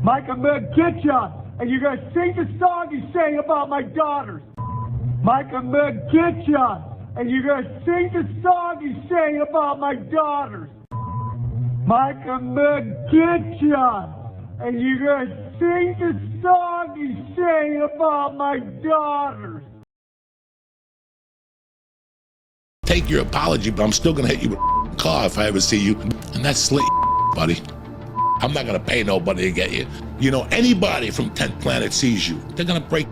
Mike, I'm gonna get ya, and you're gonna sing the song you sang about my daughters. Mike, I'm gonna get ya, and you're gonna sing the song you sang about my daughters. Mike, I'm gonna get ya, and you're gonna sing the song you sang about my daughters. Take your apology, but I'm still gonna hit you with a car if I ever see you. And that's slit, buddy. I'm not gonna pay nobody to get you. You know, anybody from 10th Planet sees you, they're gonna break.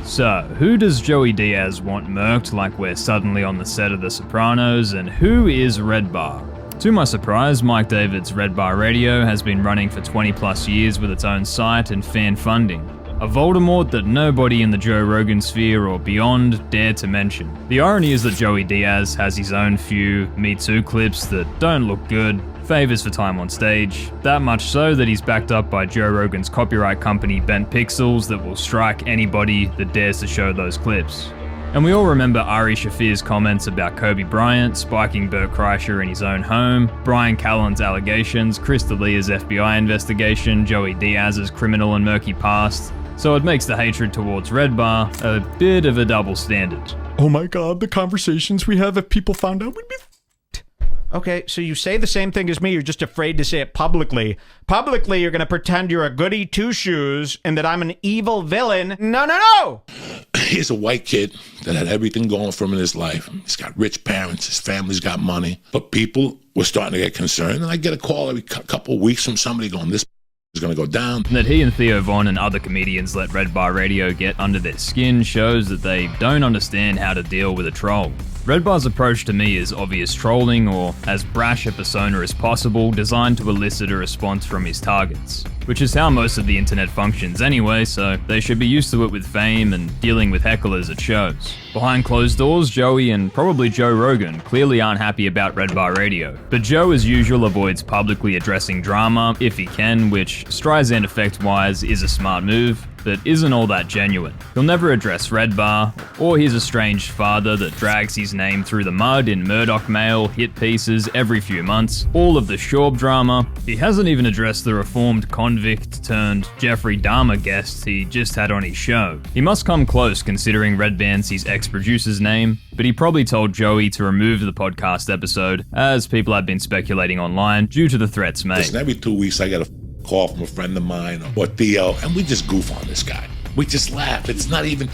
So, who does Joey Diaz want murked like we're suddenly on the set of The Sopranos, and who is Redbar? To my surprise, Mike David's Redbar Radio has been running for 20 plus years with its own site and fan funding. A Voldemort that nobody in the Joe Rogan sphere or beyond dare to mention. The irony is that Joey Diaz has his own few Me Too clips that don't look good, favors for time on stage, that much so that he's backed up by Joe Rogan's copyright company Bent Pixels that will strike anybody that dares to show those clips. And we all remember Ari Shafir's comments about Kobe Bryant spiking Bert Kreischer in his own home, Brian Callen's allegations, Chris D'Elia's FBI investigation, Joey Diaz's criminal and murky past. So it makes the hatred towards Redbar a bit of a double standard. Oh my god, the conversations we have if people found out we'd be... Okay, so you say the same thing as me, you're just afraid to say it publicly. Publicly, you're gonna pretend you're a goody two-shoes and that I'm an evil villain. No! He's a white kid that had everything going for him in his life. He's got rich parents, his family's got money. But people were starting to get concerned, and I get a call every couple of weeks from somebody going, this is going to go down. That he and Theo Von and other comedians let Redbar Radio get under their skin shows that they don't understand how to deal with a troll. Redbar's approach to me is obvious trolling, or as brash a persona as possible, designed to elicit a response from his targets. Which is how most of the internet functions anyway, so they should be used to it with fame and dealing with hecklers at shows. Behind closed doors, Joey and probably Joe Rogan clearly aren't happy about Redbar Radio. But Joe, as usual, avoids publicly addressing drama if he can, which Streisand effect-wise is a smart move, but isn't all that genuine. He'll never address Redbar, or his estranged father that drags his name through the mud in Murdoch Mail hit pieces every few months, all of the Schwab drama. He hasn't even addressed the reformed convict turned Jeffrey Dahmer guest he just had on his show. He must come close considering Red Band's his ex-producer's name, but he probably told Joey to remove the podcast episode, as people have been speculating online due to the threats made. Listen, every 2 weeks I get a call from a friend of mine or Theo, and we just goof on this guy. We just laugh. It's not even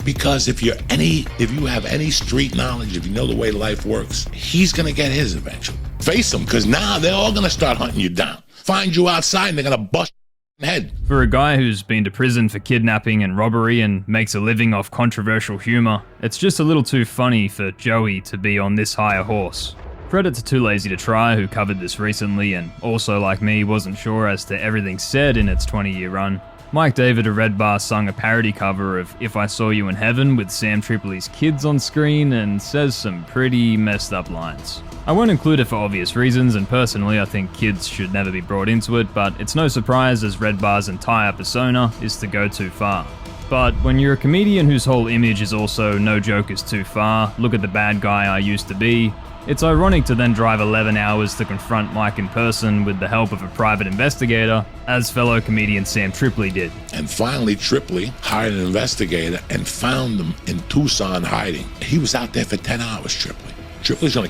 because if you have any street knowledge, if you know the way life works, he's gonna get his eventually. Face him, because now they're all gonna start hunting you down. Find you outside and they're gonna bust your head. For a guy who's been to prison for kidnapping and robbery and makes a living off controversial humor, it's just a little too funny for Joey to be on this high a horse. Credit to Too Lazy to Try, who covered this recently and also, like me, wasn't sure as to everything said in its 20-year run. Mike David of Redbar sung a parody cover of If I Saw You in Heaven with Sam Tripoli's kids on screen and says some pretty messed up lines. I won't include it for obvious reasons, and personally I think kids should never be brought into it, but it's no surprise as Redbar's entire persona is to go too far. But when you're a comedian whose whole image is also no joke is too far, look at the bad guy I used to be, it's ironic to then drive 11 hours to confront Mike in person with the help of a private investigator, as fellow comedian Sam Tripoli did. And finally, Tripoli hired an investigator and found him in Tucson hiding. He was out there for 10 hours, Tripoli. Tripoli's gonna,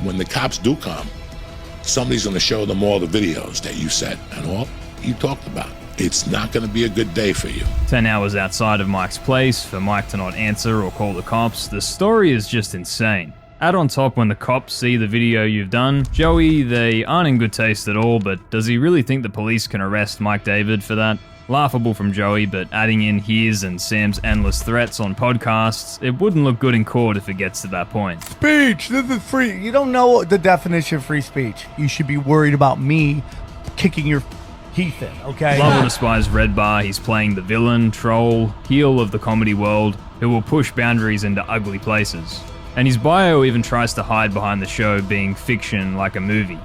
when the cops do come, somebody's gonna show them all the videos that you said and all you talked about. It's not gonna be a good day for you. 10 hours outside of Mike's place, for Mike to not answer or call the cops, the story is just insane. Add on top when the cops see the video you've done, Joey, they aren't in good taste at all, but does he really think the police can arrest Mike David for that? Laughable from Joey, but adding in his and Sam's endless threats on podcasts, it wouldn't look good in court if it gets to that point. Speech, this is free. You don't know the definition of free speech. You should be worried about me kicking your teeth in, okay? Love or despise Redbar, he's playing the villain, troll, heel of the comedy world, who will push boundaries into ugly places. And his bio even tries to hide behind the show being fiction like a movie.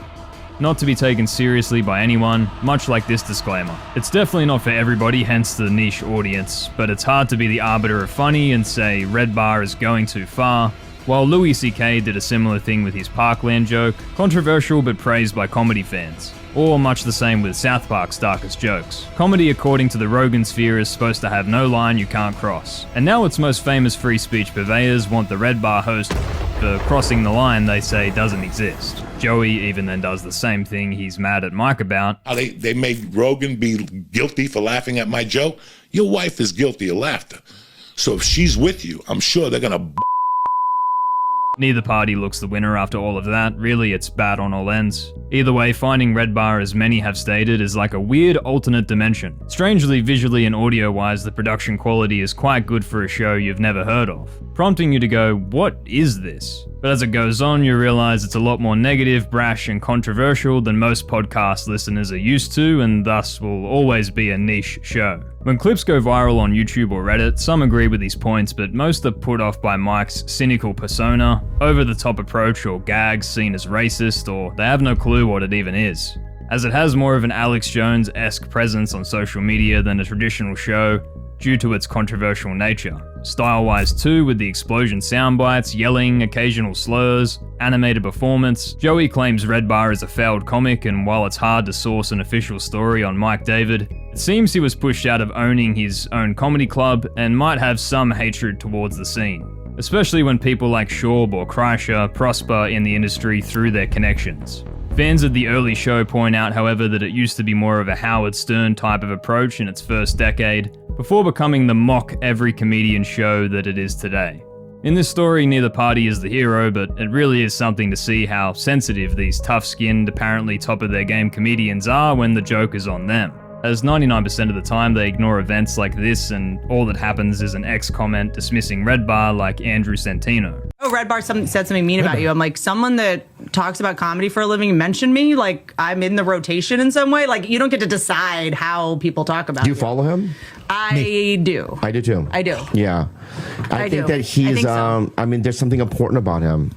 Not to be taken seriously by anyone, much like this disclaimer. It's definitely not for everybody, hence the niche audience, but it's hard to be the arbiter of funny and say Redbar is going too far, while Louis C.K. did a similar thing with his Parkland joke, controversial but praised by comedy fans. Or much the same with South Park's darkest jokes. Comedy, according to the Rogan sphere, is supposed to have no line you can't cross. And now its most famous free speech purveyors want the Redbar host for crossing the line they say doesn't exist. Joey even then does the same thing he's mad at Mike about. They made Rogan be guilty for laughing at my joke. Your wife is guilty of laughter. So if she's with you, I'm sure they're gonna Neither party looks the winner after all of that. Really, it's bad on all ends. Either way, finding Redbar, as many have stated, is like a weird alternate dimension. Strangely, visually and audio-wise, the production quality is quite good for a show you've never heard of, prompting you to go, what is this? But as it goes on, you realize it's a lot more negative, brash, and controversial than most podcast listeners are used to, and thus will always be a niche show. When clips go viral on YouTube or Reddit, some agree with these points, but most are put off by Mike's cynical persona, over-the-top approach, or gags seen as racist, or they have no clue what it even is. As it has more of an Alex Jones-esque presence on social media than a traditional show, due to its controversial nature. Style-wise too, with the explosion soundbites, yelling, occasional slurs, animated performance. Joey claims Redbar is a failed comic, and while it's hard to source an official story on Mike David, it seems he was pushed out of owning his own comedy club and might have some hatred towards the scene, especially when people like Schaub or Kreischer prosper in the industry through their connections. Fans of the early show point out, however, that it used to be more of a Howard Stern type of approach in its first decade, before becoming the mock every comedian show that it is today. In this story, neither party is the hero, but it really is something to see how sensitive these tough-skinned, apparently top-of-their-game comedians are when the joke is on them, as 99% of the time they ignore events like this and all that happens is an X-comment dismissing Redbar like Andrew Santino. Oh, Redbar said something mean about you. I'm like, someone that talks about comedy for a living mentioned me? Like, I'm in the rotation in some way? Like, you don't get to decide how people talk about you. Do you follow him? I do. I do too. I do. Yeah. I think that he's, I mean, there's something important about him.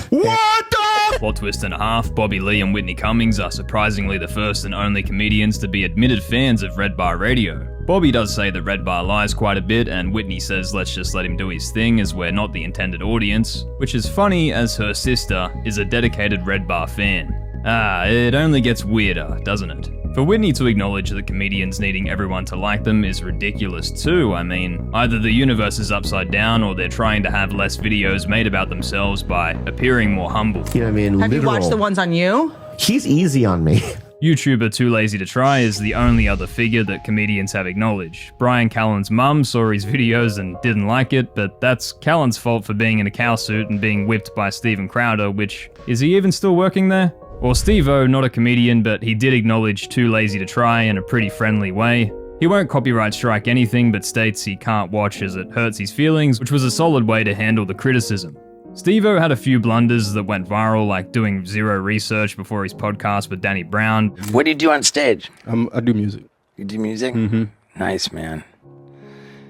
What the? Plot twist and a half, Bobby Lee and Whitney Cummings are surprisingly the first and only comedians to be admitted fans of Redbar Radio. Bobby does say that Redbar lies quite a bit, and Whitney says let's just let him do his thing as we're not the intended audience, which is funny as her sister is a dedicated Redbar fan. It only gets weirder, doesn't it? For Whitney to acknowledge that comedians needing everyone to like them is ridiculous too. I mean, either the universe is upside down or they're trying to have less videos made about themselves by appearing more humble. You know what I mean? Have you watched the ones on you? He's easy on me. YouTuber Too Lazy to Try is the only other figure that comedians have acknowledged. Brian Callen's mum saw his videos and didn't like it, but that's Callen's fault for being in a cow suit and being whipped by Steven Crowder, which, is he even still working there? Or Steve-O, not a comedian, but he did acknowledge Too Lazy to Try in a pretty friendly way. He won't copyright strike anything, but states he can't watch as it hurts his feelings, which was a solid way to handle the criticism. Steve-O had a few blunders that went viral, like doing zero research before his podcast with Danny Brown. What do you do on stage? I do music. You do music? Mm-hmm. Nice, man.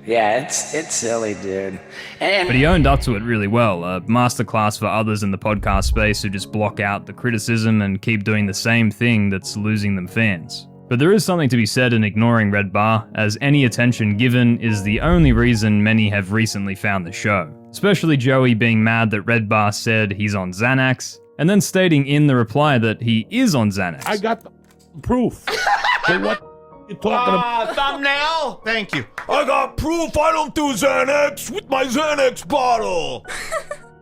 Yeah, it's silly, dude. But he owned up to it really well, a masterclass for others in the podcast space who just block out the criticism and keep doing the same thing that's losing them fans. But there is something to be said in ignoring Redbar, as any attention given is the only reason many have recently found the show. Especially Joey being mad that Redbar said he's on Xanax, and then stating in the reply that he is on Xanax. I got the proof. So what you talking about? Thumbnail? Thank you. I got proof I don't do Xanax with my Xanax bottle.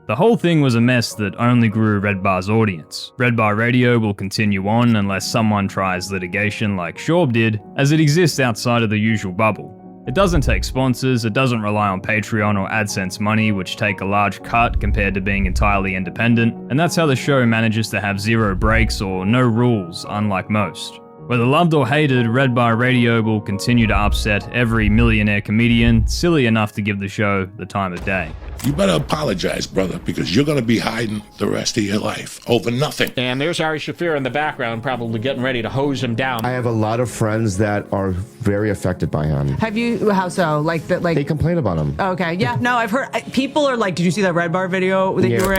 The whole thing was a mess that only grew Redbar's audience. Redbar Radio will continue on unless someone tries litigation like Schaub did, as it exists outside of the usual bubble. It doesn't take sponsors, it doesn't rely on Patreon or AdSense money, which take a large cut compared to being entirely independent, and that's how the show manages to have zero breaks or no rules, unlike most. Whether loved or hated, Redbar Radio will continue to upset every millionaire comedian silly enough to give the show the time of day. You better apologize, brother, because you're going to be hiding the rest of your life over nothing. And there's Ari Shaffir in the background, probably getting ready to hose him down. I have a lot of friends that are very affected by him. Have you? How so? Like that? Like they complain about him. Okay, yeah. No, I've heard people are like, "Did you see that Redbar video that you were in?"